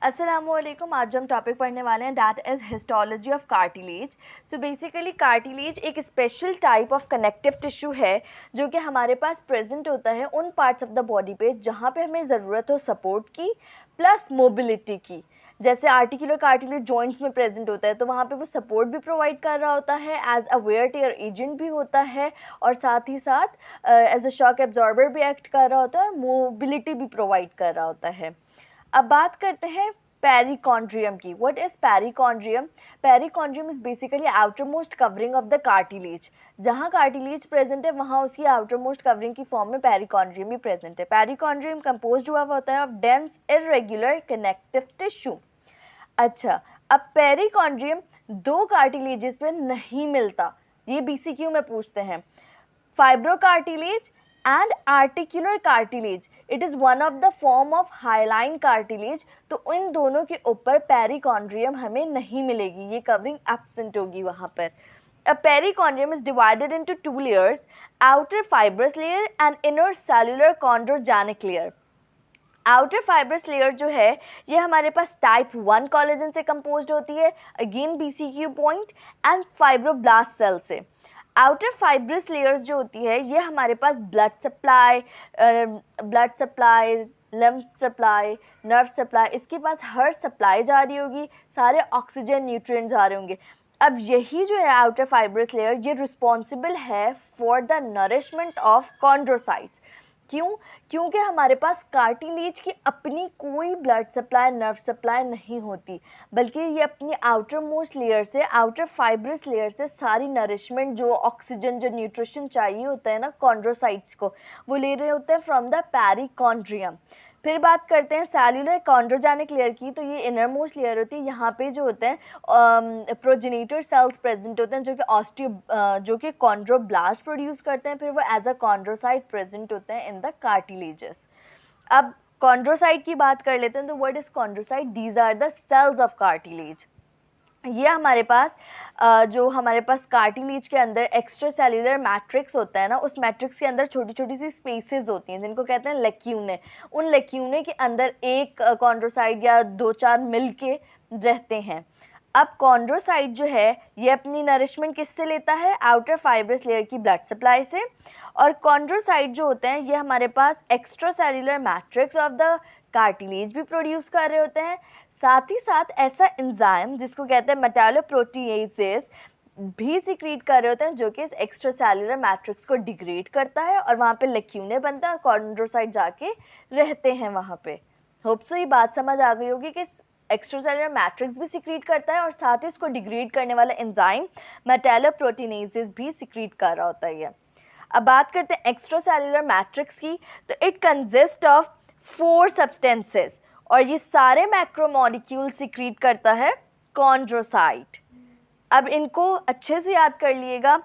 अस्सलामुअलैकुम। आज जो हम टॉपिक पढ़ने वाले हैं that is histology of cartilage. So basically cartilage एक special type of connective tissue है जो कि हमारे पास प्रेजेंट होता है उन पार्ट्स ऑफ द बॉडी पे जहाँ पे हमें ज़रूरत हो सपोर्ट की प्लस मोबिलिटी की। जैसे आर्टिकुलर कार्टिलेज जॉइंट्स में प्रेजेंट होता है तो वहाँ पे वो सपोर्ट भी प्रोवाइड कर रहा होता है, as a wear tear agent भी होता है और साथ ही साथ एज अ शॉक एब्जॉर्बर भी एक्ट कर रहा होता है और मोबिलिटी भी प्रोवाइड कर रहा होता है। अब बात करते हैं पेरिकॉन्ड्रियम की। What is perichondrium? Perichondrium is basically outer most covering of the cartilage. जहाँ कार्टिलेज प्रेजेंट है वहाँ उसकी आउटर मोस्ट कवरिंग की फॉर्म में पेरिकॉन्ड्रियम भी प्रेजेंट है। पेरिकॉन्ड्रियम कंपोज्ड हुआ होता है of dense irregular connective tissue. अच्छा, अब पेरिकॉन्ड्रियम दो कार्टिलेजेस पे नहीं मिलता, ये बीसीक्यू में पूछते हैं। Fibrocartilage and articular cartilage, it is one of the form of hyaline cartilage। तो इन दोनों के ऊपर पेरिकॉन्ड्रियम हमें नहीं मिलेगी, ये कवरिंग एब्सेंट होगी वहाँ पर। A perichondrium is divided into two layers, outer fibrous layer and inner cellular chondrogenic layer। Outer fibrous layer जो है ये हमारे पास टाइप 1 कोलेजन से कंपोज्ड होती है, again BCQ point, and fibroblast cell से। आउटर फाइब्रस लेयर्स जो होती है ये हमारे पास blood supply, lymph supply, nerve supply, इसके पास हर सप्लाई जा रही होगी, सारे ऑक्सीजन न्यूट्रिएंट्स आ रहे होंगे। अब यही जो है आउटर फाइब्रस लेयर ये रिस्पॉन्सिबल है for the nourishment of chondrocytes. क्यों? क्योंकि हमारे पास कार्टिलेज की अपनी कोई ब्लड सप्लाई, नर्व सप्लाई नहीं होती, बल्कि ये अपनी आउटर मोस्ट लेयर से, आउटर फाइब्रस लेयर से सारी नरिशमेंट, जो ऑक्सीजन, जो न्यूट्रिशन चाहिए होता है ना कॉन्ड्रोसाइट्स को, वो ले रहे होते हैं फ्रॉम द पेरिकॉन्ड्रियम। फिर बात करते हैं सेल्यूलर कॉन्ड्रोजेनिक लेयर की। तो ये इनर मोस्ट लेयर होती है, यहाँ पे जो होते हैं प्रोजेनिटर सेल्स प्रेजेंट होते हैं जो कि कॉन्ड्रोब्लास्ट प्रोड्यूस करते हैं, फिर वो एज अ कॉन्ड्रोसाइट प्रेजेंट होते हैं इन द कार्टिलेजेस। अब कॉन्ड्रोसाइट की बात कर लेते हैं। तो what is chondrocyte? These are the cells of cartilage. ये हमारे पास जो हमारे पास कार्टिलेज के अंदर एक्स्ट्रा सेल्यूलर मैट्रिक्स होता है ना, उस मैट्रिक्स के अंदर छोटी छोटी सी स्पेसेस होती हैं जिनको कहते हैं लेक्यूने। उन लेक्यूने के अंदर एक कॉन्ड्रोसाइट या दो चार मिल के रहते हैं। अब कॉन्ड्रोसाइट जो है ये अपनी नरिशमेंट किससे लेता है? आउटर फाइब्रस लेयर की ब्लड सप्लाई से। और कॉन्ड्रोसाइट जो होते हैं ये हमारे पास extracellular matrix of the cartilage भी प्रोड्यूस कर रहे होते हैं। साथ ही साथ ऐसा एंजाइम जिसको कहते हैं मेटालोप्रोटीएजेस भी सिक्रीट कर रहे होते हैं जो कि इस एक्स्ट्रा सेल्यूलर मैट्रिक्स को डिग्रेड करता है और वहाँ पे लेक्यूने बनता है और कॉन्ड्रोसाइट जाके रहते हैं वहाँ पे। होप सो ये बात समझ आ गई होगी कि एक्स्ट्रा सेल्यूलर मैट्रिक्स भी सिक्रीट करता है और साथ ही उसको डिग्रेड करने वाला एंजाइम मेटालोप्रोटीनेजेस भी सिक्रीट कर रहा होता है। अब बात करते हैं एक्स्ट्रा सेल्यूलर मैट्रिक्स की। तो इट कंसिस्ट ऑफ 4 सब्सटेंसेस और ये सारे मैक्रोमोलिक्यूल सिक्रीट करता है कॉन्ड्रोसाइट। अब इनको अच्छे से याद कर लिएगा।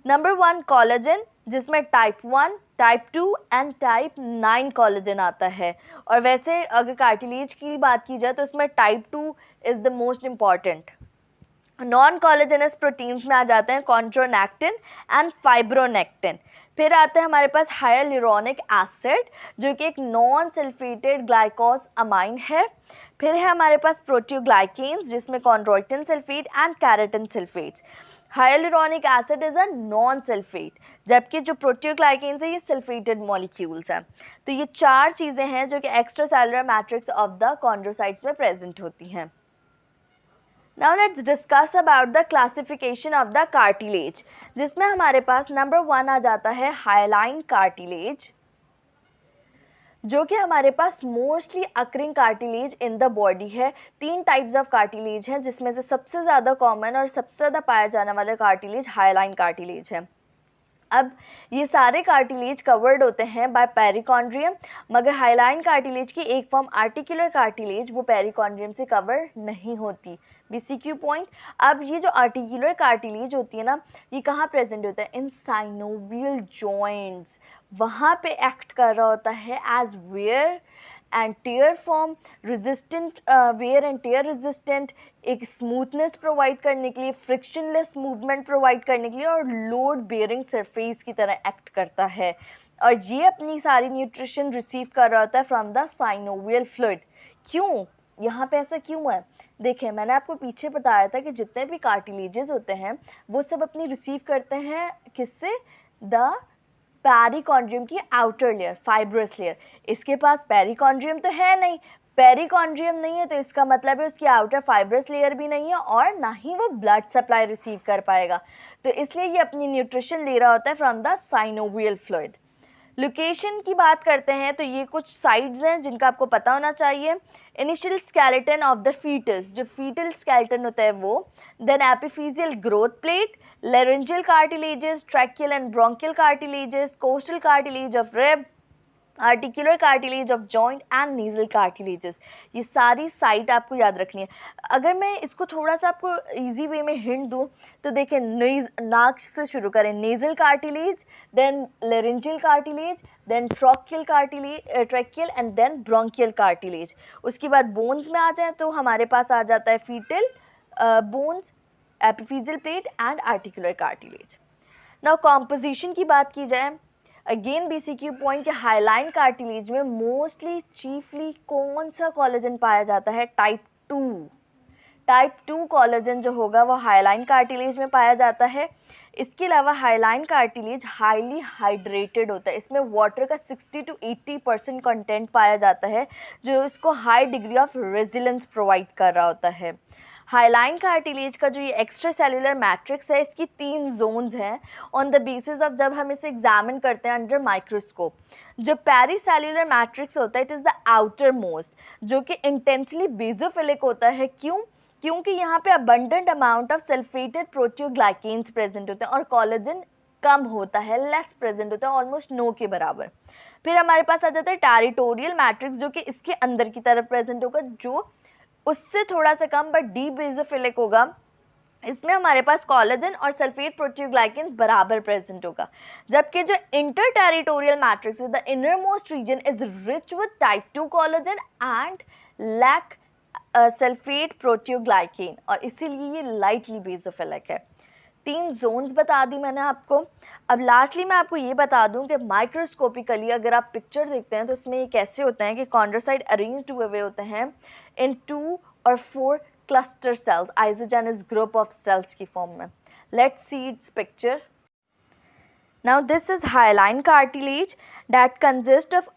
नंबर 1 कोलेजन, जिसमें type 1, type 2 and type 9 collagen आता है। और वैसे अगर कार्टिलेज की बात की जाए तो इसमें type 2 is the most important. Non collagenous proteins में आ जाते हैं कॉन्ड्रोनेक्टिन एंड फाइब्रोनेक्टिन। फिर आता है हमारे पास हाइलुरोनिक एसिड जो कि एक नॉन सल्फेटेड ग्लाइकोज अमाइन है। फिर है हमारे पास प्रोटियोग्लाइकेन्स जिसमें chondroitin sulphate and carotene sulphates. Hyaluronic acid is a non sulphate, जबकि जो प्रोटियोग्लाइकेन्स है ये सल्फेटेड मॉलिक्यूल्स हैं। तो ये 4 चीज़ें हैं जो कि extra cellular matrix of the chondrocytes में प्रेजेंट होती हैं। Now let's discuss about the classification of the cartilage, जिसमें हमारे पास नंबर 1 आ जाता है हाइलाइन कार्टिलेज, जो कि हमारे पास mostly occurring cartilage in the body है। 3 टाइप्स ऑफ कार्टिलेज हैं जिसमें से सबसे ज़्यादा कॉमन और सबसे ज़्यादा पाया जाने वाला कार्टिलेज हाइलाइन कार्टिलेज है। अब ये सारे कार्टिलेज कवर्ड होते हैं बाय पेरिकॉन्ड्रियम, मगर हाइलाइन कार्टिलेज की एक फॉर्म आर्टिकुलर कार्टिलेज वो पेरिकॉन्ड्रियम से कवर नहीं होती। बीसीक्यू पॉइंट। अब ये जो आर्टिकुलर कार्टिलेज होती है ना, ये कहाँ प्रेजेंट होता है? इन साइनोवियल जॉइंट्स, वहाँ पे एक्ट कर रहा होता है as wear and tear form, resistant, wear and tear resistant, एक स्मूथनेस प्रोवाइड करने के लिए, फ्रिक्शनलेस मूवमेंट प्रोवाइड करने के लिए और लोड बेयरिंग सरफेस की तरह एक्ट करता है। और ये अपनी सारी न्यूट्रिशन रिसीव कर रहा होता है फ्रॉम द साइनोवियल फ्लूइड। क्यों? यहाँ पे ऐसा क्यों है? देखिए, मैंने आपको पीछे बताया था कि जितने भी कार्टिलेजेस होते हैं वो सब अपनी रिसीव करते हैं किससे? द पेरिकॉन्ड्रियम की आउटर लेयर, फाइब्रस लेयर। इसके पास पेरिकॉन्ड्रियम तो है नहीं, पेरिकॉन्ड्रियम नहीं है तो इसका मतलब है उसकी आउटर फाइब्रस लेयर भी नहीं है और ना ही वो ब्लड सप्लाई रिसीव कर पाएगा। तो इसलिए ये अपनी न्यूट्रिशन ले रहा होता है from the synovial fluid. Location की बात करते हैं तो ये कुछ साइट्स हैं जिनका आपको पता होना चाहिए। Initial skeleton of the foetus, जो फीटल स्केलेटन होता है वो, then epiphyseal growth plate, laryngeal cartilages, tracheal and bronchial cartilages, costal cartilage of rib, articular cartilage of joint and nasal cartilages. ये सारी साइट आपको याद रखनी है। अगर मैं इसको थोड़ा सा आपको इजी वे में हिंट दूँ तो देखिए, नाक से शुरू करें, nasal cartilage, then laryngeal cartilage, then tracheal cartilage, tracheal and then bronchial cartilage. उसके बाद बोन्स में आ जाए तो हमारे पास आ जाता है foetal bones, epiphyseal plate and articular cartilage. Now composition की बात की जाए, अगेन बीसीक्यू पॉइंट के हाइलाइन कार्टिलेज में मोस्टली चीफली कौन सा कोलेजन पाया जाता है? टाइप 2। टाइप 2 कोलेजन जो होगा वो हाइलाइन कार्टिलेज में पाया जाता है। इसके अलावा हाइलाइन कार्टिलेज हाईली हाइड्रेटेड होता है, इसमें वाटर का 60 to 80% कंटेंट पाया जाता है जो इसको high degree of resilience provide कर रहा होता है। हाइलाइन कार्टिलेज का जो ये एक्स्ट्रा सेल्यूलर मैट्रिक्स है, इसकी 3 जोन्स हैं ऑन द बेसिस ऑफ जब हम इसे एग्जामिन करते हैं अंडर माइक्रोस्कोप। जो पेरीसेल्यूलर मैट्रिक्स होता है it is the outer most, जो कि इंटेंसली बेसोफिलिक होता है। क्यों? क्योंकि यहाँ पे abundant amount of sulphated proteoglycans present होते हैं और कोलेजन कम होता है, लेस प्रेजेंट होता है, ऑलमोस्ट नो के बराबर। फिर हमारे पास आ जाता है टेरिटोरियल मैट्रिक्स, जो कि इसके अंदर की तरफ प्रेजेंट होगा, जो उससे थोड़ा सा कम बट डी बेसोफिलिक होगा। इसमें हमारे पास कोलेजन और सल्फेट प्रोटियोग्लाइकेन्स बराबर प्रेजेंट होगा। जबकि जो इंटर टेरिटोरियल मैट्रिक्स है, the inner most region is rich with type 2 collagen and lack sulphate proteoglycan, और इसीलिए ये लाइटली बेसोफिलिक है। 3 जोन्स बता दी मैंने आपको। अब लास्टली मैं आपको ये बता दूं कि माइक्रोस्कोपिकली अगर आप पिक्चर देखते हैं तो इसमें ये कैसे होते हैं कि कॉन्ड्रोसाइट अरेंज्ड हुए होते हैं इन 2 और 4 cluster cells, isogenous group of cells की फॉर्म में। Let's see its picture. Now this is hyaline cartilage that consist of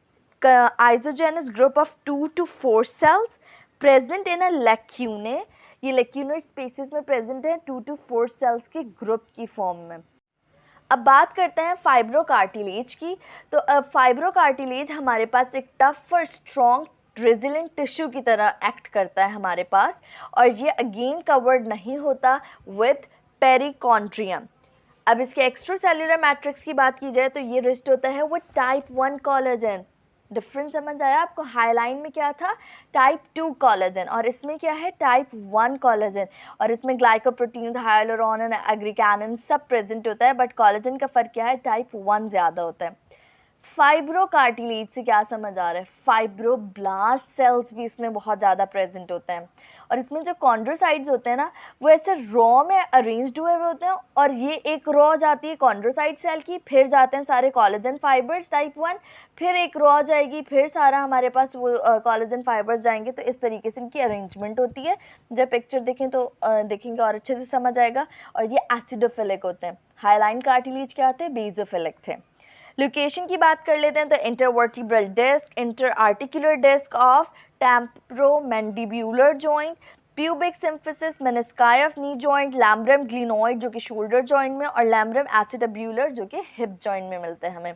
isogenous group of 2 to 4 cells present in a lacunae. ये लेक्यूनर स्पेसिस में present है 2 to 4 cells के group की form में। अब बात करते हैं फाइब्रोकार्टिलेज की। तो फाइब्रोकार्टिलेज हमारे पास एक टफ और स्ट्रॉन्ग रेजिलेंट टिश्यू की तरह एक्ट करता है हमारे पास, और ये अगेन कवर्ड नहीं होता विथ पेरिकॉन्ड्रियम। अब इसके एक्स्ट्रा सेल्यूलर मैट्रिक्स की बात की जाए तो ये रिस्ट होता है विथ टाइप 1 कोलेजन। डिफरेंस समझ आया आपको? हाइलाइन में क्या था? टाइप 2 कोलेजन, और इसमें क्या है? Type 1 collagen. और इसमें ग्लाइकोप्रोटीन्स, हाइलुरोन एंड एग्रीकैनिन सब प्रेजेंट होता है, बट कोलेजन का फ़र्क क्या है? टाइप 1 ज़्यादा होता है। फाइब्रोकार्टिलेज से क्या समझ आ रहा है? फाइब्रोब्लास्ट सेल्स भी इसमें बहुत ज़्यादा प्रेजेंट होते हैं, और इसमें जो कॉन्ड्रोसाइट्स होते हैं ना वो ऐसे रॉ में अरेंज्ड हुए होते हैं, और ये एक रॉ जाती है कॉन्ड्रोसाइट सेल की, फिर जाते हैं सारे कोलेजन फाइबर्स टाइप 1, फिर एक रॉ जाएगी, फिर सारा हमारे पास वो कोलेजन फाइबर्स जाएंगे। तो इस तरीके से इनकी अरेंजमेंट होती है। जब पिक्चर देखें तो देखेंगे और अच्छे से समझ आएगा। और ये एसिडोफिलिक होते हैं। हाइलाइन कार्टिलेज क्या होते हैं? बेसोफिलिक थे। लोकेशन की बात कर लेते हैं तो intervertebral disc, inter articular disc of temporomandibular joint, pubic symphysis, menisci of knee joint, labrum glenoid जो कि शोल्डर जॉइंट में, और लैम्ब्रम एसिडब्यूलर जो कि हिप जॉइंट में मिलते हैं हमें।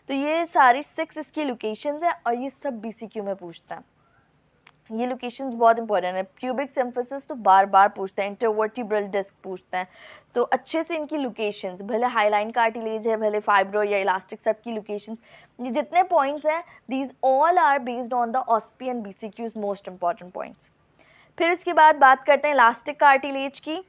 तो ये सारी 6 इसकी लोकेशंस हैं, और ये सब बीसीक्यू में पूछता है। ये लोकेशंस बहुत इंपॉर्टेंट है। प्यूबिक सिम्फिसिस तो बार बार पूछते हैं, इंटरवर्टिब्रल डिस्क पूछते हैं, तो अच्छे से इनकी लोकेशंस, भले हाइलाइन कार्टिलेज है, भले फाइब्रो या इलास्टिक, सब की लोकेशंस, ये जितने पॉइंट्स हैं these all are based on the OSPE and BCQs most important points. फिर उसके बाद बात करते हैं इलास्टिक कार्टिलेज की।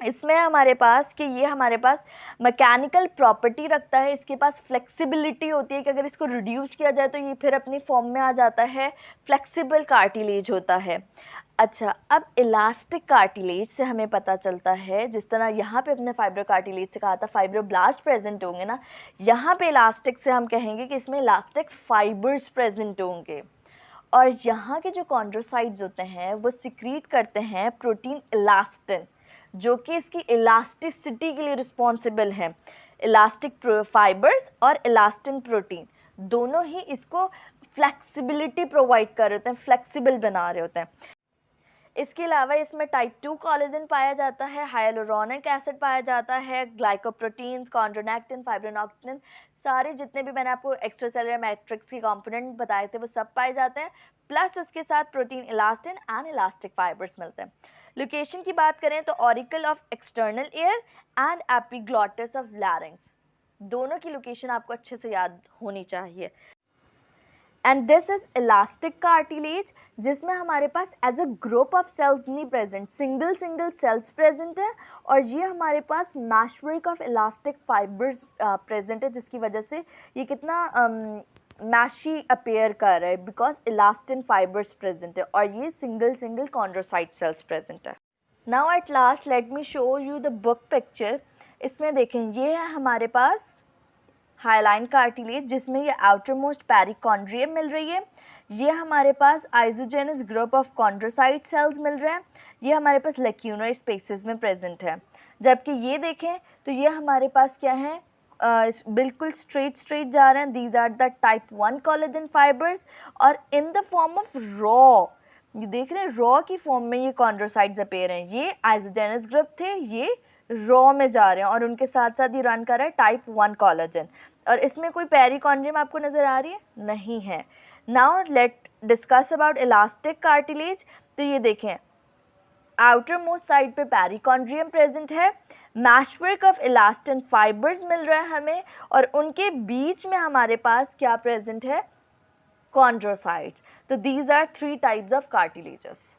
इसमें हमारे पास कि ये हमारे पास मैकेनिकल प्रॉपर्टी रखता है, इसके पास फ्लेक्सिबिलिटी होती है कि अगर इसको रिड्यूस किया जाए तो ये फिर अपनी फॉर्म में आ जाता है, फ्लेक्सिबल कार्टिलेज होता है। अच्छा, अब इलास्टिक कार्टिलेज से हमें पता चलता है, जिस तरह यहाँ पे अपने फाइब्रो कार्टिलेज से कहा था फाइब्रोब्लास्ट प्रेजेंट होंगे ना, यहाँ पे इलास्टिक से हम कहेंगे कि इसमें इलास्टिक फाइबर्स प्रेजेंट होंगे। और यहाँ के जो कॉन्ड्रोसाइट्स होते हैं वो सिक्रीट करते हैं प्रोटीन इलास्टिन, जो कि इसकी इलास्टिसिटी के लिए रिस्पॉन्सिबल है। इलास्टिक फाइबर्स और इलास्टिन प्रोटीन दोनों ही इसको फ्लेक्सिबिलिटी प्रोवाइड कर रहे होते हैं, फ्लेक्सिबल बना रहे होते हैं। इसके अलावा इसमें टाइप 2 कोलेजन पाया जाता है, हाइलुरोनिक एसिड पाया जाता है, ग्लाइकोप्रोटीन्स, कॉन्ड्रोनेक्टिन, फाइब्रोनेक्टिन, सारे जितने भी मैंने आपको एक्स्ट्रासेलुलर मैट्रिक्स के कंपोनेंट बताए थे वो सब पाए जाते हैं। प्लस उसके साथ protein elastin and elastic fibres मिलते हैं। लोकेशन की बात करें तो auricle of external ear and epiglottis of larynx, दोनों की लोकेशन आपको अच्छे से याद होनी चाहिए। And this is elastic cartilage, जिसमें हमारे पास as a group of cells नहीं प्रेजेंट, सिंगल सेल्स प्रेजेंट है, और ये हमारे पास meshwork of elastic fibres present है, जिसकी वजह से ये कितना मैशी अपेयर कर रहा है, बिकॉज इलास्टिन फाइबर्स प्रेजेंट है, और ये सिंगल कॉन्ड्रोसाइट सेल्स प्रेजेंट है। Now at last let me show you the book picture. इसमें देखें, ये है हमारे पास हाइलाइन कार्टिलेज, जिसमें ये आउटर मोस्ट पेरिकॉन्ड्रियम मिल रही है। ये हमारे पास आइसोजेनस ग्रुप ऑफ कॉन्ड्रोसाइट सेल्स मिल रहे हैं। ये हमारे पास लेक्यूनर स्पेसेस में प्रेजेंट है। जबकि ये देखें तो ये हमारे पास क्या है, बिल्कुल स्ट्रेट जा रहे हैं। These are the type 1 collagen fibres, और in the form of raw, ये देख रहे हैं रॉ की फॉर्म में ये कॉन्ड्रोसाइट्स अपीयर हैं। ये आइसोजेनस ग्रुप थे, ये रॉ में जा रहे हैं, और उनके साथ साथ ये रन कर रहा है टाइप 1 कोलेजन। और इसमें कोई पेरिकॉन्ड्रियम आपको नज़र आ रही है? नहीं है। Now let discuss about elastic cartilage. तो ये देखें, आउटर मोस्ट साइड पे पेरिकॉन्ड्रियम प्रेजेंट है, मैशवर्क ऑफ इलास्टिन फाइबर्स मिल रहा है हमें, और उनके बीच में हमारे पास क्या प्रेजेंट है, कॉन्ड्रोसाइट्स। तो these are 3 types of cartilages.